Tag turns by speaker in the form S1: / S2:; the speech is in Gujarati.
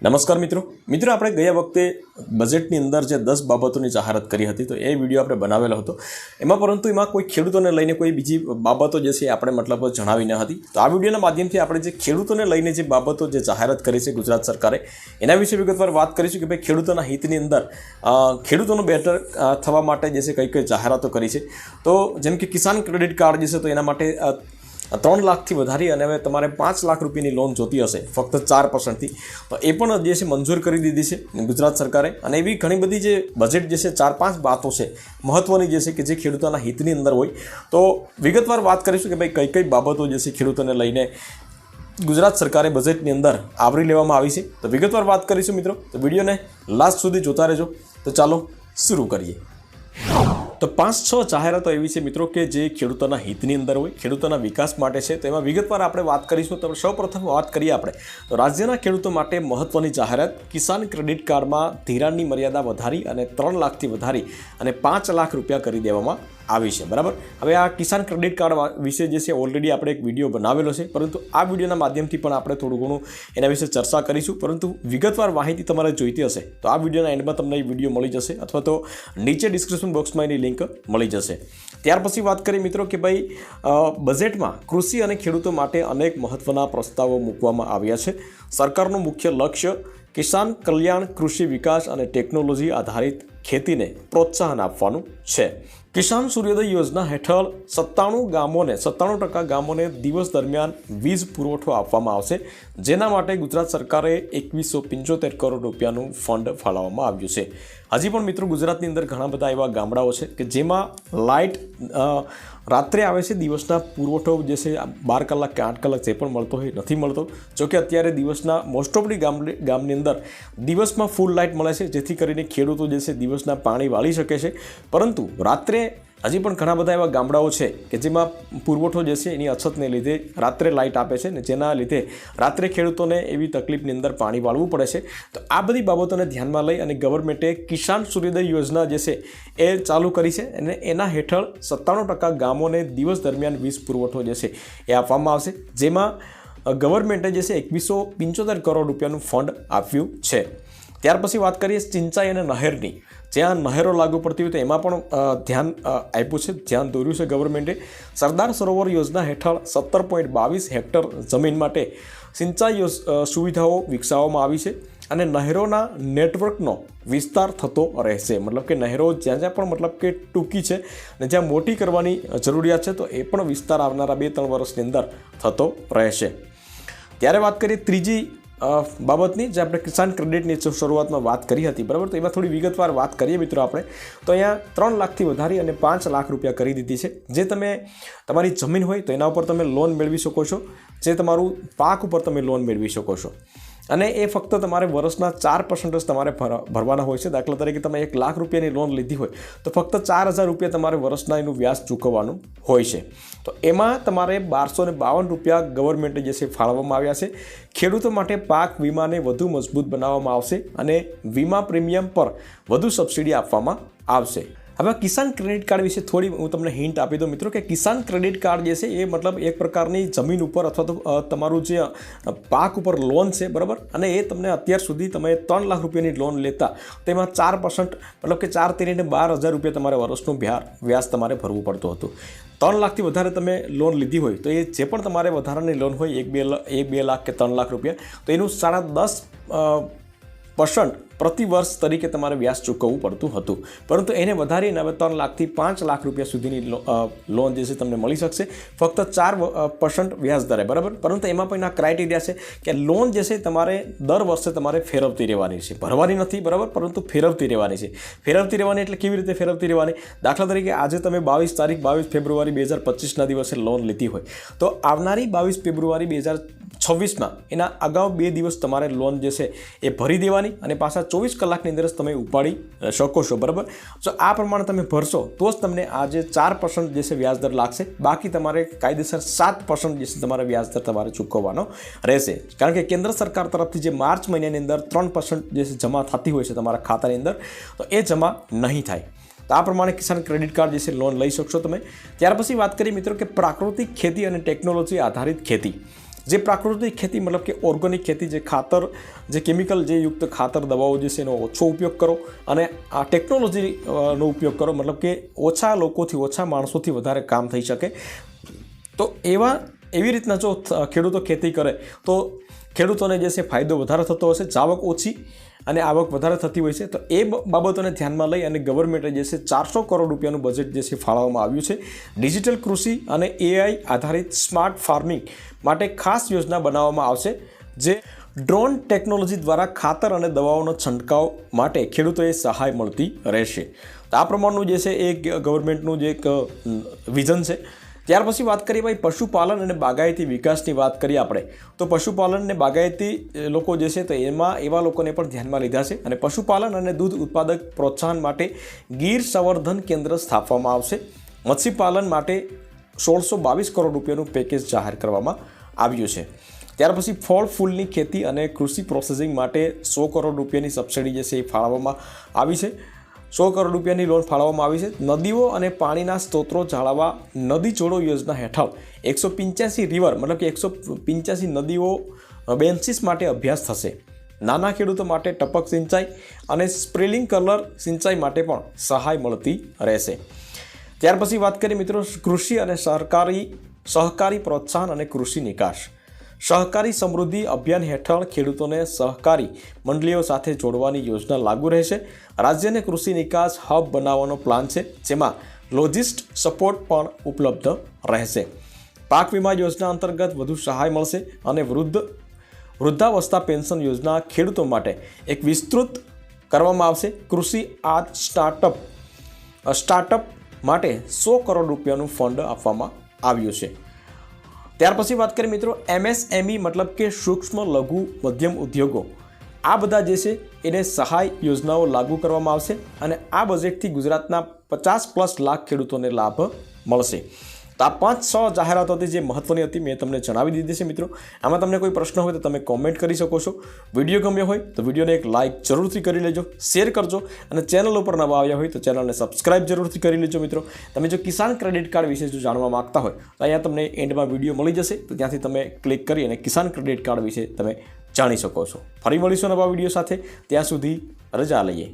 S1: નમસ્કાર મિત્રો આપણે ગયા વખતે બજેટની અંદર જે 10 બાબતોની જાહેરાત કરી હતી તો એ વિડીયો આપણે બનાવેલો હતો પરંતુ એમાં કોઈ ખેડૂતોને લઈને કોઈ બીજી બાબતો જે છે આપણે મતલબ જણાવી ન હતી। તો આ વિડીયોના માધ્યમથી આપણે જે ખેડૂતોને લઈને જે બાબતો જે જાહેરાત કરી છે ગુજરાત સરકારે એના વિશે વિગતવાર વાત કરીશું કે ભાઈ ખેડૂતોના હિતની અંદર ખેડૂતોનું બેટર થવા માટે જે છે કઈ જાહેરાતો કરી છે। તો જેમ કે કિસાન ક્રેડિટ કાર્ડ જે છે તો એના માટે 3 લાખથી વધારી અને હવે તમારે 5 લાખ રૂપિયાની લોન જોતી હશે ફક્ત 4%થી તો એ પણ જે છે મંજૂર કરી દીધી છે ગુજરાત સરકારે। અને એવી ઘણી બધી જે બજેટ જે છે 4-5 બાતો છે મહત્વની જે છે કે જે ખેડૂતોના હિતની અંદર હોય તો વિગતવાર વાત કરીશું કે ભાઈ કઈ બાબતો જે છે ખેડૂતોને લઈને ગુજરાત સરકારે બજેટની અંદર આવરી લેવામાં આવી છે। તો વિગતવાર વાત કરીશું મિત્રો, તો વિડીયોને લાસ્ટ સુધી જોતા રહેજો। તો ચાલો શરૂ કરીએ। તો 5-6 જાહેરાતો એવી છે મિત્રો કે જે ખેડૂતોના હિતની અંદર હોય, ખેડૂતોના વિકાસ માટે છે। તો એમાં વિગતવાર આપણે વાત કરીશું। તો સૌપ્રથમ વાત કરીએ આપણે તો રાજ્યના ખેડૂતો માટે મહત્વની જાહેરાત કિસાન ક્રેડિટ કાર્ડમાં ધિરાણની મર્યાદા વધારી અને 3 લાખથી વધારી અને 5 લાખ રૂપિયા કરી દેવામાં આવી છે, બરાબર। હવે આ કિસાન ક્રેડિટ કાર્ડ વિશે જે છે ઓલરેડી આપણે એક વિડીયો બનાવેલો છે, પરંતુ આ વિડીયોના માધ્યમથી પણ આપણે થોડું ઘણું એના વિશે ચર્ચા કરીશું। પરંતુ વિગતવાર માહિતી તમારે જોઈતી હશે તો આ વિડીયોના એન્ડમાં તમને એ વિડીયો મળી જશે અથવા તો નીચે ડિસ્ક્રિપ્શન બોક્સમાં એની લિંક મળી જશે। ત્યાર પછી વાત કરીએ મિત્રો કે ભાઈ બજેટમાં કૃષિ અને ખેડૂતો માટે અનેક મહત્વના પ્રસ્તાવો મૂકવામાં આવ્યા છે। સરકારનું મુખ્ય લક્ષ્ય કિસાન કલ્યાણ, કૃષિ વિકાસ અને ટેકનોલોજી આધારિત ખેતીને પ્રોત્સાહન આપવાનું છે। કિસાન સૂર્યોદય યોજના હેઠળ 97% ગામોને દિવસ દરમિયાન વીજ પુરવઠો આપવામાં આવશે, જેના માટે ગુજરાત સરકારે 2175 કરોડ રૂપિયાનું ફંડ ફાળવવામાં આવ્યું છે। હજી પણ મિત્રો ગુજરાતની અંદર ઘણા બધા એવા ગામડાઓ છે કે જેમાં લાઇટ રાત્રે આવે છે, દિવસના પુરવઠો જે છે 12 કલાક કે 8 કલાક જે પણ મળતો હોય નથી મળતો। જોકે અત્યારે દિવસના મોસ્ટ ઓફલી ગામની અંદર દિવસમાં ફૂલ લાઇટ મળે છે, જેથી કરીને ખેડૂતો જે છે દિવસના પાણી વાળી શકે છે, પરંતુ રાત્રે હજી પણ ઘણા બધા એવા ગામડાઓ છે કે જેમાં પુરવઠો જે છે એની અછતને લીધે રાત્રે લાઇટ આપે છે ને જેના લીધે રાત્રે ખેડૂતોને એવી તકલીફની અંદર પાણી વાળવું પડે છે। તો આ બધી બાબતોને ધ્યાનમાં લઈ અને ગવર્મેન્ટે કિસાન સૂર્યોદય યોજના જે છે એ ચાલુ કરી છે અને એના હેઠળ 97% ગામોને દિવસ દરમિયાન વીજ પુરવઠો જે છે એ આપવામાં આવશે, જેમાં ગવર્મેન્ટે જે છે 2175 કરોડ રૂપિયાનું ફંડ આપ્યું છે। ત્યાર પછી વાત કરીએ સિંચાઈ અને નહેરની, જ્યાં નહેરો લાગુ પડતી હોય તો એમાં પણ ધ્યાન આપ્યું છે, ધ્યાન દોર્યું છે ગવર્મેન્ટે। સરદાર સરોવર યોજના હેઠળ 17.22 હેક્ટર જમીન માટે સિંચાઈ સુવિધાઓ વિકસાવવામાં આવી છે અને નહેરોના નેટવર્કનો વિસ્તાર થતો રહેશે। મતલબ કે નહેરો જ્યાં પણ મતલબ કે ટૂંકી છે અને જ્યાં મોટી કરવાની જરૂરિયાત છે તો એ પણ વિસ્તાર આવનારા 2-3 વર્ષની અંદર થતો રહેશે। ત્યારે વાત કરીએ ત્રીજી બાબતની, જે આપણે કિસાન ક્રેડિટની શરૂઆતમાં વાત કરી હતી, બરાબર। તો એમાં થોડી વિગતવાર વાત કરીએ મિત્રો આપણે તો અહીંયા 3 લાખથી વધારી અને 5 લાખ રૂપિયા કરી દીધી છે। જે તમે તમારી જમીન હોય તો એના ઉપર તમે લોન મેળવી શકો છો, જે તમારું પાક ઉપર તમે લોન મેળવી શકો છો અને એ ફક્ત તમારે વર્ષના 4% જ તમારે ભરવાના હોય છે। દાખલા તરીકે તમે 1 લાખ રૂપિયાની લોન લીધી હોય તો ફક્ત 4000 રૂપિયા તમારે વર્ષના એનું વ્યાજ ચૂકવવાનું હોય છે। તો એમાં તમારે 1252 રૂપિયા ગવર્મેન્ટે જે છે ફાળવવામાં આવ્યા છે। ખેડૂતો માટે પાક વીમાને વધુ મજબૂત બનાવવામાં આવશે અને વીમા પ્રીમિયમ પર વધુ સબસિડી આપવામાં આવશે। હવે કિસાન ક્રેડિટ કાર્ડ વિશે થોડી હું તમને હિન્ટ આપી દઉં મિત્રો કે કિસાન ક્રેડિટ કાર્ડ જે છે એ મતલબ એક પ્રકારની જમીન ઉપર અથવા તો તમારું જે પાક ઉપર લોન છે, બરાબર, અને એ તમને અત્યાર સુધી તમે 3 લાખ રૂપિયાની લોન લેતા તેમાં 4% મતલબ કે 4-12,000 રૂપિયા તમારે વર્ષનું વ્યાજ તમારે ભરવું પડતું હતું। 3 લાખથી વધારે તમે લોન લીધી હોય તો એ જે પણ તમારે વધારાની લોન હોય 1-2 લાખ કે 3 લાખ રૂપિયા તો એનું 10.5% પ્રતિ વર્ષ તરીકે તમારે વ્યાજ ચૂકવવું પડતું હતું, પરંતુ એને વધારીને હવે 3 લાખથી 5 લાખ રૂપિયા સુધીની લોન જે છે તમને મળી શકશે ફક્ત 4% વ્યાજ દરે, બરાબર। પરંતુ એમાં પણ આ ક્રાઇટેરિયા છે કે લોન જે છે તમારે દર વર્ષે તમારે ફેરવતી રહેવાની છે, ભરવાની નથી, બરાબર, પરંતુ ફેરવતી રહેવાની છે। ફેરવતી રહેવાની એટલે કેવી રીતે ફેરવતી રહેવાની? દાખલા તરીકે આજે તમે 22 ફેબ્રુઆરી 2025ના દિવસે લોન લીધી હોય તો આવનારી 22 ફેબ્રુઆરી 2026માં એના અગાઉ 2 દિવસ તમારે લોન જે છે એ ભરી દેવાની અને પાછા 24 કલાકની અંદર જ તમે ઉપાડી શકો છો, બરાબર। જો આ પ્રમાણે તમે ભરશો તો જ તમને આ જે 4% જે છે વ્યાજદર લાગશે, બાકી તમારે કાયદેસર 7% જે છે તમારે વ્યાજદર તમારે ચૂકવવાનો રહેશે। કારણ કે કેન્દ્ર સરકાર તરફથી જે માર્ચ મહિનાની અંદર 3% જે છે જમા થતી હોય છે તમારા ખાતાની અંદર તો એ જમા નહીં થાય। તો આ પ્રમાણે કિસાન ક્રેડિટ કાર્ડ જે છે લોન લઈ શકશો તમે। ત્યાર પછી વાત કરીએ મિત્રો કે પ્રાકૃતિક ખેતી અને ટેકનોલોજી આધારિત ખેતી, જે પ્રાકૃતિક ખેતી મતલબ કે ઓર્ગેનિક ખેતી, જે ખાતર, જે કેમિકલ જે યુક્ત ખાતર દવાઓ જે છે એનો ઓછો ઉપયોગ કરો અને આ ટેકનોલોજીનો ઉપયોગ કરો, મતલબ કે ઓછા લોકોથી, ઓછા માણસોથી વધારે કામ થઈ શકે. તો એવી રીતના જો ખેડૂતો ખેતી કરે તો ખેડૂતોને જે છે ફાયદો વધારે થતો હશે. જાવક ઓછી અને આવક વધારે થતી હોય છે. તો એ બાબતોને ધ્યાનમાં લઈ અને ગવર્મેન્ટે જે છે 400 કરોડ રૂપિયાનું બજેટ જે છે ફાળવવામાં આવ્યું છે. ડિજિટલ કૃષિ અને AI આધારિત સ્માર્ટ ફાર્મિંગ માટે ખાસ યોજના બનાવવામાં આવશે, જે ડ્રોન ટેકનોલોજી દ્વારા ખાતર અને દવાઓનો છંટકાવ માટે ખેડૂતોએ સહાય મળતી રહેશે. તો આ પ્રમાણનું જે છે એ ગવર્મેન્ટનું જે એક વિઝન છે. ત્યાર પછી વાત કરીએ ભાઈ પશુપાલન અને બાગાયતી વિકાસની વાત કરીએ આપણે, તો પશુપાલન અને બાગાયતી લોકો જે છે તો એમાં એવા લોકોને પણ ધ્યાનમાં લીધા છે. અને પશુપાલન અને દૂધ ઉત્પાદક પ્રોત્સાહન માટે ગીર સંવર્ધન કેન્દ્ર સ્થાપવામાં આવશે. મત્સ્યપાલન માટે 1622 કરોડ રૂપિયાનું પેકેજ જાહેર કરવામાં આવ્યું છે. ત્યાર પછી ફળ ફૂલની ખેતી અને કૃષિ પ્રોસેસિંગ માટે 100 કરોડ રૂપિયાની સબસિડી જે છે એ ફાળવવામાં આવી છે. 100 કરોડ રૂપિયાની લોન ફાળવવામાં આવી છે. નદીઓ અને પાણીના સ્ત્રોતો જાળવવા નદી જોડો યોજના હેઠળ 185 રિવર મતલબ કે 185 નદીઓ બેન્ચીસ માટે અભ્યાસ થશે. નાના ખેડૂતો માટે ટપક સિંચાઈ અને સ્પ્રિંકલર સિંચાઈ માટે પણ સહાય મળતી રહેશે. ત્યાર પછી વાત કરીએ મિત્રો કૃષિ અને સહકારી પ્રોત્સાહન અને કૃષિ નિકાસ. સહકારી સમૃદ્ધિ અભિયાન હેઠળ ખેડૂતોને સહકારી મંડળીઓ સાથે જોડવાની યોજના લાગુ રહેશે. રાજ્યને કૃષિ નિકાસ હબ બનાવવાનો પ્લાન છે, જેમાં લોજિસ્ટ સપોર્ટ પણ ઉપલબ્ધ રહેશે. પાક વીમા યોજના અંતર્ગત વધુ સહાય મળશે અને વૃદ્ધાવસ્થા પેન્શન યોજના ખેડૂતો માટે એક વિસ્તૃત કરવામાં આવશે. કૃષિ આજ સ્ટાર્ટઅપ માટે 100 કરોડ રૂપિયાનું ફંડ આપવામાં આવ્યું છે. ત્યાર પછી વાત કરીએ મિત્રો MSME મતલબ કે સૂક્ષ્મ લઘુ મધ્યમ ઉદ્યોગો. આ બધા જે છે એને સહાય યોજનાઓ લાગુ કરવામાં આવશે અને આ બજેટથી ગુજરાતના 50+ લાખ ખેડૂતોને લાભ મળશે. તો આ 5-6 જાહેરાતો હતી જે મહત્વની હતી, મેં તમને જણાવી દીધી છે મિત્રો. આમાં તમને કોઈ પ્રશ્ન હોય તો તમે કોમેન્ટ કરી શકો છો. વિડીયો ગમ્યો હોય તો વિડીયોને એક લાઇક જરૂરથી કરી લેજો, શેર કરજો અને ચેનલ ઉપર નવા આવ્યા હોય તો ચેનલને સબસ્ક્રાઇબ જરૂરથી કરી લેજો મિત્રો. તમે જો કિસાન ક્રેડિટ કાર્ડ વિશે જો જાણવા માંગતા હોય તો અહીંયા તમને એન્ડમાં વિડીયો મળી જશે, તો ત્યાંથી તમે ક્લિક કરી અને કિસાન ક્રેડિટ કાર્ડ વિશે તમે જાણી શકો છો. ફરી મળીશું નવા વિડીયો સાથે. ત્યાં સુધી રજા લઈએ.